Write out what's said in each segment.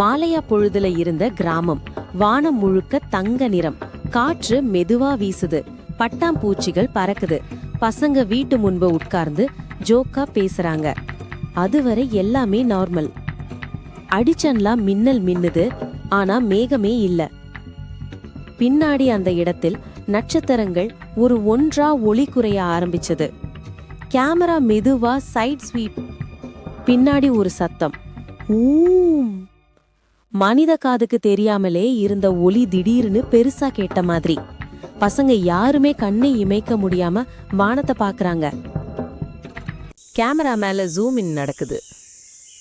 மாலையா பொழுதுல இருந்த கிராமம். வானம் முழுக்க தங்க நிறம். காற்று மெதுவா வீசுது. பட்டாம்பூச்சிகள் பறக்குது. பசங்க வீட்டு முன்பு உட்கார்ந்து ஜோக்கா பேசுறாங்க. அதுவரை எல்லாமே நார்மல். அடிச்சன்லாம் மின்னல் மின்னுது, ஆனா மேகமே இல்ல. பின்னாடி அந்த இடத்தில் நட்சத்திரங்கள் ஒன்றா ஒளி குறைய ஆரம்பிச்சது. கேமரா மெதுவா சைட் ஸ்வீப். பின்னாடி ஒரு சத்தம், ஊம். மனித காதுக்கு தெரியாமலே இருந்த ஒலி திடீர்னு பெருசா கேட்ட மாதிரி. பசங்க யாருமே கண்ணை இமைக்க முடியாம வானத்தை பாக்குறாங்க. கேமரா மேல ஜூம் இன் நடக்குது.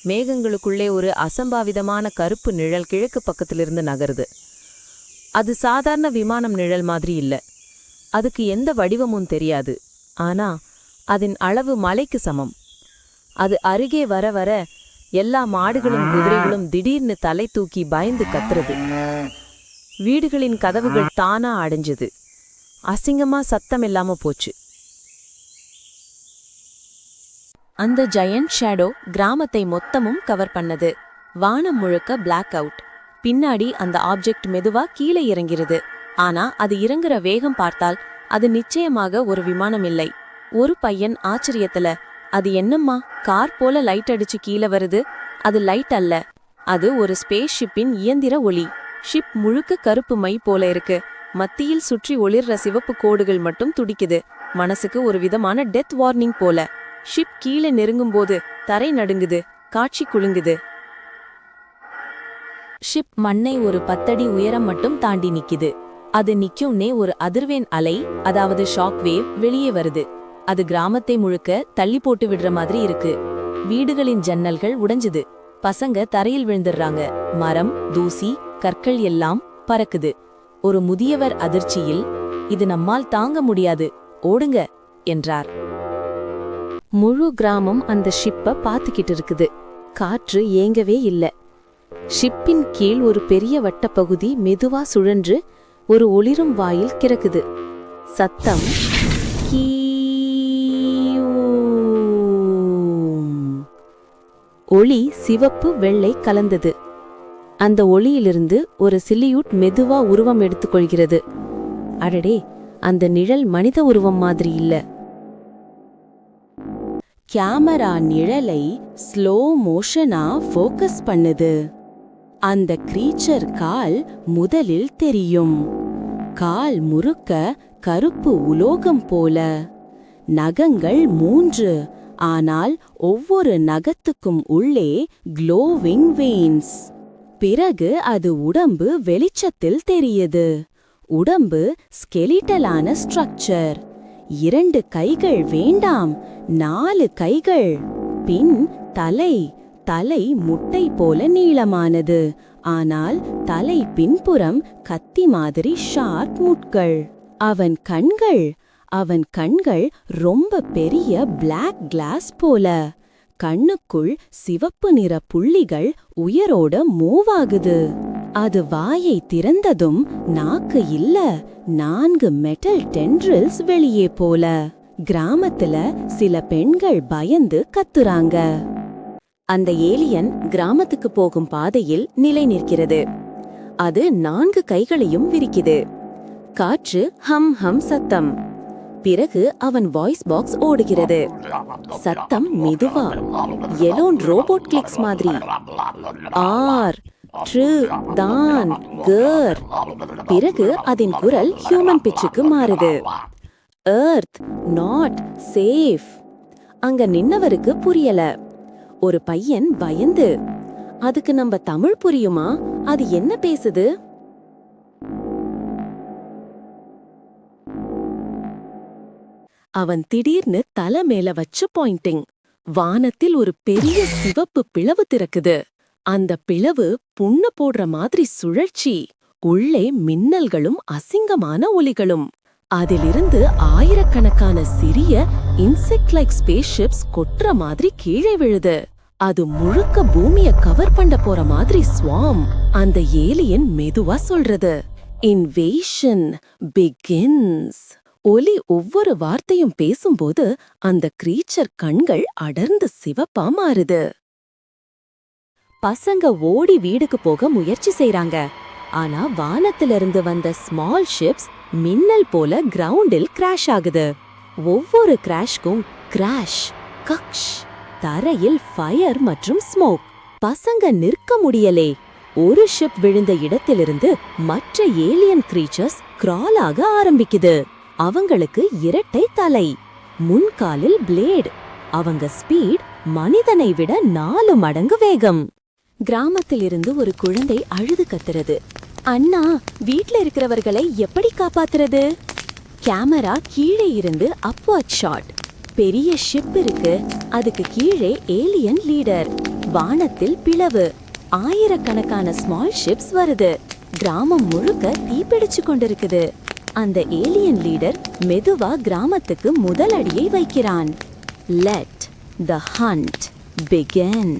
மேகங்களுக்குள்ளே ஒரு அசம்பாவிதமான கருப்பு நிழல் கிழக்கு பக்கத்திலிருந்து நகருது. அது சாதாரண விமானம் நிழல் மாதிரி இல்ல. அதுக்கு எந்த வடிவமும் தெரியாது. ஆனா அதன் அளவு மலைக்கு சமம். அது அருகே வர வர எல்லா மாடுகளும் குதிரைகளும் திடீர்னு தலை தூக்கி பயந்து கத்துறது. வீடுகளின் கதவுகள் தானா அடைஞ்சது. அசிங்கமா சத்தம் இல்லாம போச்சு. அந்த ஜயண்ட் ஷேடோ கிராமத்தை மொத்தமும் கவர் பண்ணது. வானம் முழுக்க பிளாக் அவுட். பின்னாடி அந்த ஆப்ஜெக்ட் மெதுவா கீழே இறங்கிறது. ஆனா அது இறங்குற வேகம் பார்த்தால் அது நிச்சயமாக ஒரு விமானம் இல்லை. ஒரு பையன் ஆச்சரியத்துல, அது என்னம்மா கார் போல லைட் அடிச்சு கீழே வருது? அது லைட் அல்ல, அது ஒரு ஸ்பேஸ் ஷிப்பின் இயந்திர ஒளி. ஷிப் முழுக்க கருப்பு மை போல இருக்கு. மத்தியில் சுற்றி ஒளிர்ற சிவப்பு கோடுகள் மட்டும் துடிக்குது. மனசுக்கு ஒரு விதமான டெத் வார்னிங் போல. ஷிப் கீழே நெருங்கும்போது தரை நடுங்குது, காட்சி குலுங்குது. ஷிப் மண்ணை ஒரு 10 அடி உயரம் மட்டும் தாண்டி நிக்குது. அது நிக்கும்னே ஒரு அதிர்வேன் அலை, அதாவது ஷாக் வேவ் வெளியே வருது. அது கிராமத்தை முழுக்க தள்ளி போட்டு விடுற மாதிரி இருக்கு. வீடுகளின் ஜன்னல்கள் உடைஞ்சுது. பசங்க தரையில் விழுந்துடுறாங்க. மரம், தூசி, கற்கள் எல்லாம் பறக்குது. ஒரு முதியவர் அதிர்ச்சியில், இது நம்மால் தாங்க முடியாது, ஓடுங்க என்றார். முழு கிராமம் அந்த ஷிப்பை பார்த்துக்கிட்டு இருக்குது. காற்று ஏங்கவே இல்ல. ஷிப்பின் கீழ் ஒரு பெரிய வட்டப்பகுதி மெதுவா சுழன்று ஒரு ஒளிரும் வாயில் கிறக்குது. சத்தம் ஒளி சிவப்பு வெள்ளை கலந்தது. அந்த ஒளியிலிருந்து ஒரு சில்லியூட் மெதுவா உருவம் எடுத்துக்கொள்கிறது. அடடே, அந்த நிழல் மனித உருவம் மாதிரி இல்ல. கேமரா நிழலை ஸ்லோ மோஷனா ஃபோக்கஸ் பண்ணுது. அந்த கிரீச்சர் கால் முதலில் தெரியும். கால் முறுக்க கருப்பு உலோகம் போல. நகங்கள் 3, ஆனால் ஒவ்வொரு நகத்துக்கும் உள்ளே க்ளோவிங் வெயின்ஸ். பிறகு அது உடம்பு வெளிச்சத்தில் தெரியுது. உடம்பு ஸ்கெலிட்டலான ஸ்ட்ரக்சர். 2 கைகள் வேண்டாம், 4 கைகள். பின் தலை. தலை முட்டை போல நீளமானது. ஆனால் தலை பின்புறம் கத்தி மாதிரி ஷார்ப் முட்கள். அவன் கண்கள் ரொம்ப பெரிய பிளாக் கிளாஸ் போல. கண்ணுக்குள் சிவப்பு நிற புள்ளிகள் உயரோட மூவ் ஆகுது. அது வாயை திறந்ததும் நாக்கு இல்ல, 4 மெட்டல் டென்ட்ரில்ஸ் வெளியே போல. கிராமத்துல சில பெண்கள் பயந்து கத்துறாங்க. அந்த ஏலியன் கிராமத்துக்கு போகும் பாதையில் நிலை நிற்கிறது. அது 4 கைகளையும் விரிக்குது. காற்று ஹம் ஹம் சத்தம். பிறகு அவன் வாய்ஸ் பாக்ஸ் ஓடுகிறது. சத்தம் மெதுவா, எலோன் ரோபோட் கிளிக்ஸ் மாதிரி. ஆர் ட்ரு தான் கர். பிறகு அதன் குரல் ஹியூமன் பிச்சுக்கு மாறுது. Earth not safe. அங்க நின்னவருக்கு புரியல. ஒரு பையன் பயந்து, அதுக்கு நம்ம தமிழ் புரியுமா? அது என்ன பேசுது? அவன் திடீர்னு தலை மேல வச்சு பாயிண்டிங். வானத்தில் ஒரு பெரிய சிவப்பு பிளவு திறக்குது. அந்த பிளவு புண்ணு போடுற மாதிரி சுழற்சி. உள்ளே மின்னல்களும் அசிங்கமான ஒலிகளும். அதிலிருந்து ஆயிரக்கணக்கான சிறிய இன்செக்ட் லைக் ஸ்பேஸ்ஷிப்ஸ் கொட்டுற மாதிரி கீழே விழுது. அது முழுக்க பூமிய கவர் பண்ண போற மாதிரி ஸ்வாம். அந்த ஏலியன் மெதுவா சொல்றது, இன்வேஷன் பிகின்ஸ். ஒலி ஒவ்வொரு வார்த்தையும் பேசும்போது அந்த கிரீச்சர் கண்கள் அடர்ந்து சிவப்பா மாறுது. பசங்க ஓடி வீடுக்கு போக முயற்சி செய்றாங்க. ஆனா வானத்திலிருந்து வந்த ஸ்மால் ஷிப்ஸ் மின்னல் போல கிரவுண்டில் கிராஷ் ஆகுது. ஒவ்வொரு கிராஷ்க்கும் கிராஷ், கக்ஷ், தரையில் ஃபயர் மற்றும் ஸ்மோக். பசங்க நிற்க முடியலே. ஒரு ஷிப் விழுந்த இடத்திலிருந்து மற்ற ஏலியன் கிரீச்சர்ஸ் கிரால் ஆக ஆரம்பிக்குது. அவங்களுக்கு இரட்டை தலை, முன்காலில் பிளேட். அவங்க ஸ்பீட் மனிதனை விட 4 மடங்கு வேகம். கிராமத்திலிருந்து ஒரு குழந்தை அழுது கத்துறது. அண்ணா, வீட்ல இருக்கிறவர்களை எப்படி காப்பாத்துறது? கேமரா கீழே இருந்து அப்வர்ட் ஷாட். பெரிய ஷிப் இருக்கு, அதுக்கு கீழே ஏலியன் லீடர். வானத்தில் பிளவு, ஆயிரக்கணக்கான ஸ்மால் ஷிப்ஸ் வருது. கிராமம் முழுக்க தீப்பிடிச்சு கொண்டிருக்குது. அந்த ஏலியன் லீடர் மெதுவா கிராமத்துக்கு முதல் அடியை வைக்கிறான். Let the hunt begin.